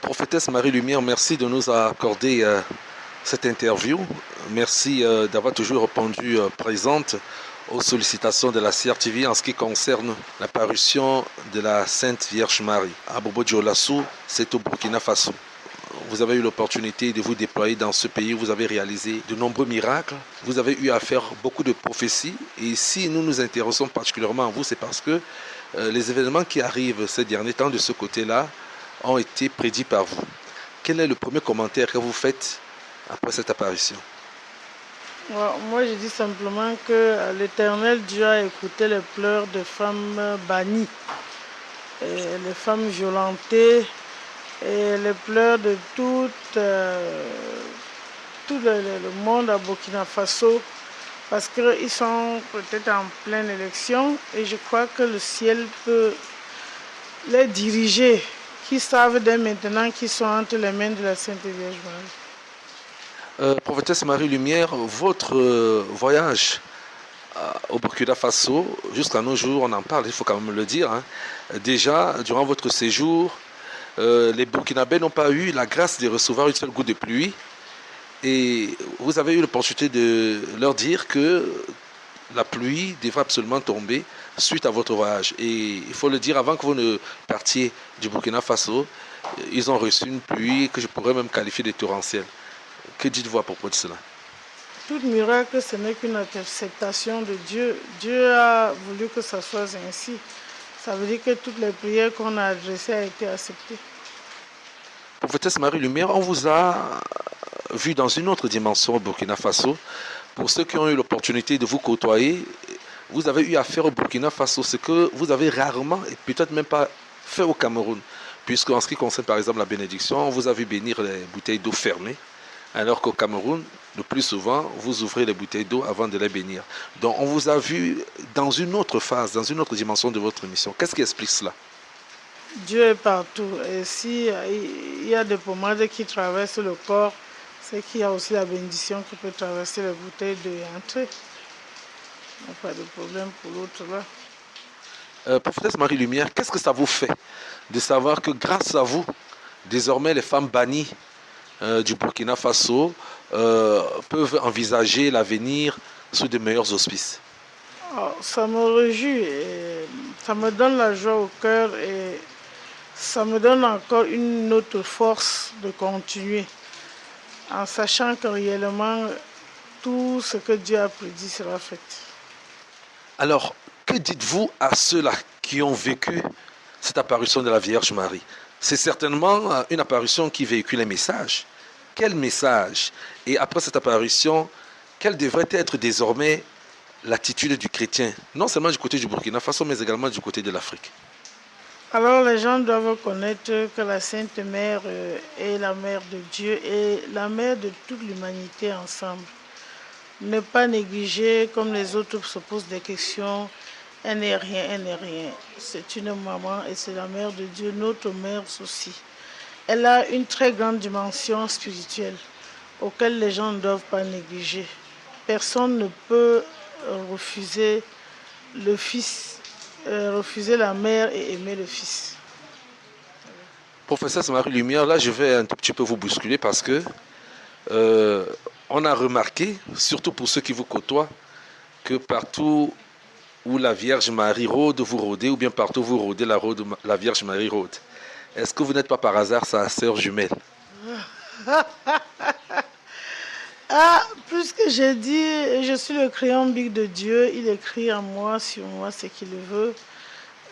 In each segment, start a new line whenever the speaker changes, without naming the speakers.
Prophétesse Marie Lumière, merci de nous accorder cette interview. Merci d'avoir toujours répondu présente aux sollicitations de la CRTV en ce qui concerne la parution de la Sainte Vierge Marie. À Bobo Dioulassou, c'est au Burkina Faso. Vous avez eu l'opportunité de vous déployer dans ce pays, vous avez réalisé de nombreux miracles, vous avez eu à faire beaucoup de prophéties. Et si nous nous intéressons particulièrement à vous, c'est parce que les événements qui arrivent ces derniers temps de ce côté-là ont été prédits par vous. Quel est le premier commentaire que vous faites après cette apparition?
Moi, je dis simplement que l'Éternel Dieu a écouté les pleurs des femmes bannies, et les femmes violentées, et les pleurs de tout le monde à Burkina Faso, parce qu'ils sont peut-être en pleine élection, et je crois que le ciel peut les diriger, qui savent dès maintenant qu'ils sont entre les mains de la Sainte Vierge Marie.
Prophétesse Marie Lumière, votre voyage au Burkina Faso, jusqu'à nos jours, on en parle, il faut quand même le dire. Hein. Déjà, durant votre séjour, les Burkinabés n'ont pas eu la grâce de recevoir une seule goutte de pluie. Et vous avez eu l'opportunité de leur dire que la pluie devrait absolument tomber suite à votre voyage. Et il faut le dire, avant que vous ne partiez du Burkina Faso, ils ont reçu une pluie que je pourrais même qualifier de torrentielle. Que dites-vous à propos de cela?
Tout miracle, ce n'est qu'une acceptation de Dieu. Dieu a voulu que ça soit ainsi. Ça veut dire que toutes les prières qu'on a adressées ont été acceptées.
Prophétesse Marie Lumière, on vous a vu dans une autre dimension au Burkina Faso. Pour ceux qui ont eu l'opportunité de vous côtoyer, vous avez eu à faire au Burkina Faso ce que vous avez rarement et peut-être même pas fait au Cameroun. Puisque en ce qui concerne par exemple la bénédiction, on vous a vu bénir les bouteilles d'eau fermées, alors qu'au Cameroun, le plus souvent, vous ouvrez les bouteilles d'eau avant de les bénir. Donc on vous a vu dans une autre phase, dans une autre dimension de votre mission. Qu'est-ce qui explique cela?
Dieu est partout. Et si il y a des pommades qui traversent le corps, c'est qu'il y a aussi la bénédiction qui peut traverser les bouteilles d'eau et entrer. Il n'y a pas de problème pour l'autre là.
Prophétesse Marie Lumière, qu'est-ce que ça vous fait de savoir que grâce à vous, désormais les femmes bannies du Burkina Faso peuvent envisager l'avenir sous de meilleurs auspices?
Oh, ça me réjouit, et ça me donne la joie au cœur et ça me donne encore une autre force de continuer en sachant que réellement tout ce que Dieu a prédit sera fait.
Alors, que dites-vous à ceux-là qui ont vécu cette apparition de la Vierge Marie? C'est certainement une apparition qui véhicule un message. Quel message? Et après cette apparition, quelle devrait être désormais l'attitude du chrétien, non seulement du côté du Burkina Faso, mais également du côté de l'Afrique?
Alors les gens doivent connaître que la Sainte Mère est la mère de Dieu et la mère de toute l'humanité ensemble. Ne pas négliger comme les autres se posent des questions. Elle n'est rien, elle n'est rien. C'est une maman et c'est la mère de Dieu, notre mère aussi. Elle a une très grande dimension spirituelle auquel les gens ne doivent pas négliger. Personne ne peut refuser le Fils, refuser la mère et aimer le Fils.
Professeur Marie Lumière, là je vais un tout petit peu vous bousculer parce que on a remarqué, surtout pour ceux qui vous côtoient, que partout où la Vierge Marie rôde, vous rôdez, ou bien partout où vous rôdez, la Vierge Marie rôde. Est-ce que vous n'êtes pas par hasard sa sœur jumelle?
Ah, puisque j'ai dit, je suis le crayon bic de Dieu, il écrit en moi, sur moi, ce qu'il veut.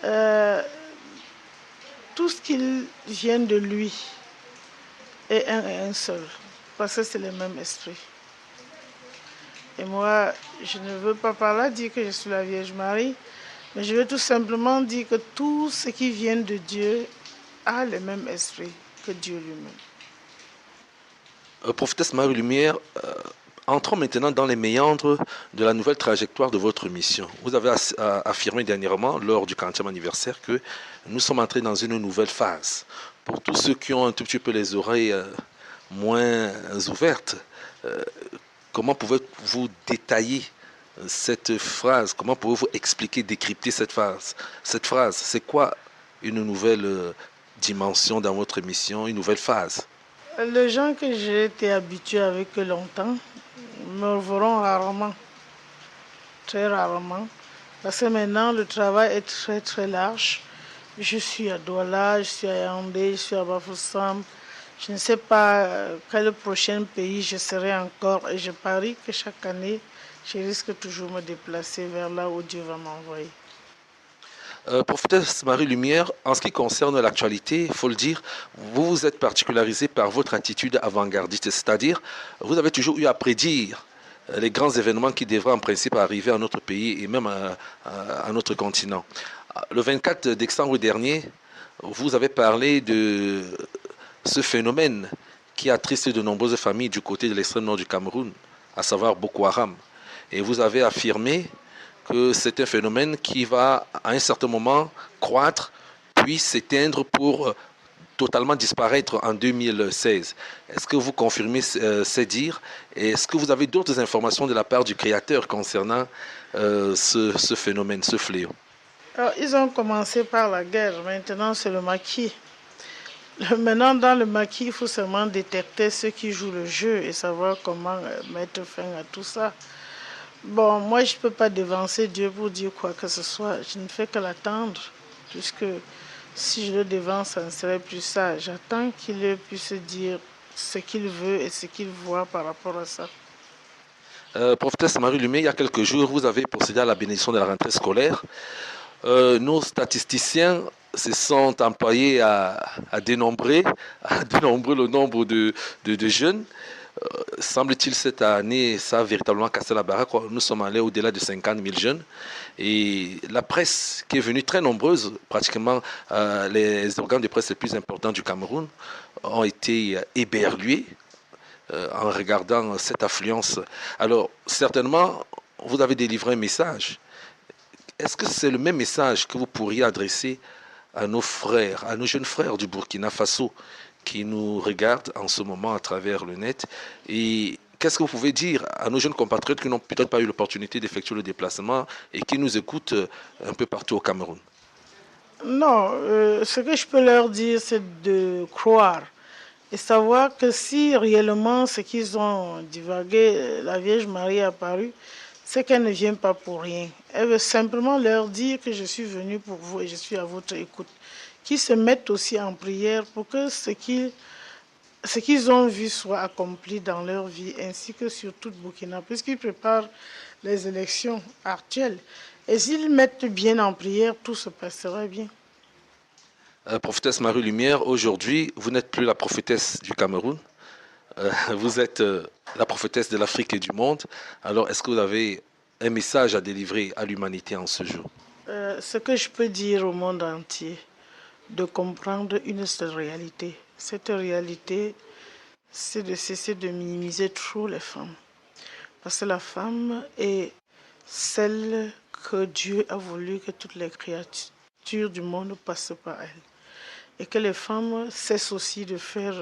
Euh, tout ce qu'il vient de lui est un et un seul, parce que c'est le même esprit. Et moi, je ne veux pas par là dire que je suis la Vierge Marie, mais je veux tout simplement dire que tout ce qui vient de Dieu a le même esprit que Dieu lui-même.
Prophétesse Marie Lumière, entrons maintenant dans les méandres de la nouvelle trajectoire de votre mission. Vous avez affirmé dernièrement, lors du 40e anniversaire, que nous sommes entrés dans une nouvelle phase. Pour tous ceux qui ont un tout petit peu les oreilles moins ouvertes, comment pouvez-vous détailler cette phrase? Comment pouvez-vous expliquer, décrypter cette phrase? Cette phrase, c'est quoi une nouvelle dimension dans votre émission, une nouvelle phase?
Les gens que j'ai été habitué avec eux longtemps me verront rarement, très rarement, parce que maintenant le travail est très très large. Je suis à Douala, je suis à Yaoundé, je suis à Bafoussam. Je ne sais pas quel prochain pays je serai encore et je parie que chaque année, je risque toujours de me déplacer vers là où Dieu va m'envoyer.
Prophétesse Marie Lumière, en ce qui concerne l'actualité, il faut le dire, vous vous êtes particularisé par votre attitude avant-gardiste, c'est-à-dire vous avez toujours eu à prédire les grands événements qui devraient en principe arriver à notre pays et même à notre continent. Le 24 décembre dernier, vous avez parlé de ce phénomène qui attriste de nombreuses familles du côté de l'extrême nord du Cameroun, à savoir Boko Haram. Et vous avez affirmé que c'est un phénomène qui va à un certain moment croître, puis s'éteindre pour totalement disparaître en 2016. Est-ce que vous confirmez ces dires et est-ce que vous avez d'autres informations de la part du Créateur concernant ce phénomène, ce fléau?
Alors, ils ont commencé par la guerre, maintenant c'est le maquis. Maintenant, dans le maquis, il faut seulement détecter ceux qui jouent le jeu et savoir comment mettre fin à tout ça. Bon, moi, je ne peux pas devancer Dieu pour dire quoi que ce soit. Je ne fais que l'attendre, puisque si je le devance, ça ne serait plus ça. J'attends qu'il puisse dire ce qu'il veut et ce qu'il voit par rapport à ça.
Prophétesse Marie Lumé, il y a quelques jours, vous avez procédé à la bénédiction de la rentrée scolaire. Nos statisticiens se sont employés à dénombrer, le nombre de jeunes. Semble-t-il, cette année, ça a véritablement cassé la baraque. Nous sommes allés au-delà de 50 000 jeunes. Et la presse, qui est venue très nombreuse, pratiquement les organes de presse les plus importants du Cameroun, ont été éberlués en regardant cette affluence. Alors, certainement, vous avez délivré un message. Est-ce que c'est le même message que vous pourriez adresser à nos frères, à nos jeunes frères du Burkina Faso qui nous regardent en ce moment à travers le net? Et qu'est-ce que vous pouvez dire à nos jeunes compatriotes qui n'ont peut-être pas eu l'opportunité d'effectuer le déplacement et qui nous écoutent un peu partout au Cameroun?
Non, ce que je peux leur dire, c'est de croire et savoir que si réellement ce qu'ils ont divagué, la Vierge Marie est apparue, c'est qu'elle ne vient pas pour rien. Elle veut simplement leur dire que je suis venue pour vous et je suis à votre écoute. Qu'ils se mettent aussi en prière pour que ce qu'ils ont vu soit accompli dans leur vie, ainsi que sur toute Burkina, puisqu'ils préparent les élections actuelles. Et s'ils mettent bien en prière, tout se passera bien.
Prophétesse Marie Lumière, aujourd'hui, vous n'êtes plus la prophétesse du Cameroun, vous êtes la prophétesse de l'Afrique et du monde. Alors, est-ce que vous avez un message à délivrer à l'humanité en ce jour?
Ce que je peux dire au monde entier, de comprendre une seule réalité. Cette réalité, c'est de cesser de minimiser trop les femmes. Parce que la femme est celle que Dieu a voulu que toutes les créatures du monde passent par elle. Et que les femmes cessent aussi de faire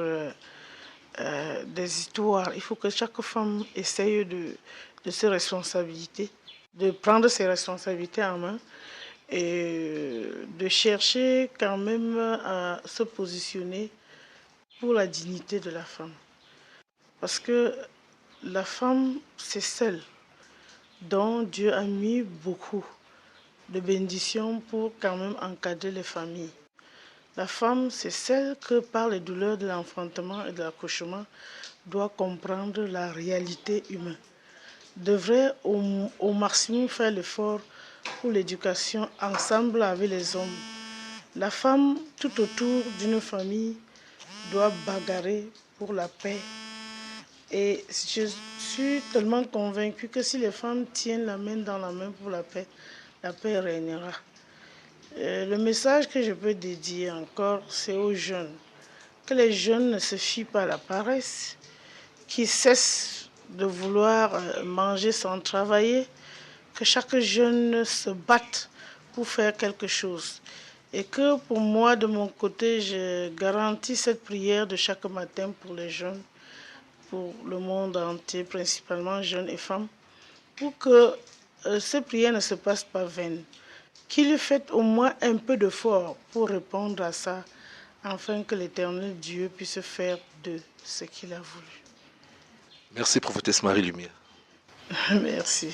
des histoires. Il faut que chaque femme essaye de ses responsabilités, de prendre ses responsabilités en main et de chercher quand même à se positionner pour la dignité de la femme. Parce que la femme, c'est celle dont Dieu a mis beaucoup de bénédictions pour quand même encadrer les familles. La femme, c'est celle que par les douleurs de l'enfantement et de l'accouchement doit comprendre la réalité humaine. Devrait au maximum faire l'effort pour l'éducation ensemble avec les hommes. La femme, tout autour d'une famille, doit bagarrer pour la paix. Et je suis tellement convaincue que si les femmes tiennent la main dans la main pour la paix régnera. Le message que je peux dédier encore, c'est aux jeunes. Que les jeunes ne se fient pas à la paresse, qu'ils cessent de vouloir manger sans travailler, que chaque jeune se batte pour faire quelque chose. Et que pour moi, de mon côté, je garantis cette prière de chaque matin pour les jeunes, pour le monde entier, principalement jeunes et femmes, pour que ces prières ne se passent pas vaines. Qu'il fasse au moins un peu d'effort pour répondre à ça afin que l'Éternel Dieu puisse faire d'eux ce qu'il a voulu.
Merci, prophétesse Marie Lumière.
Merci.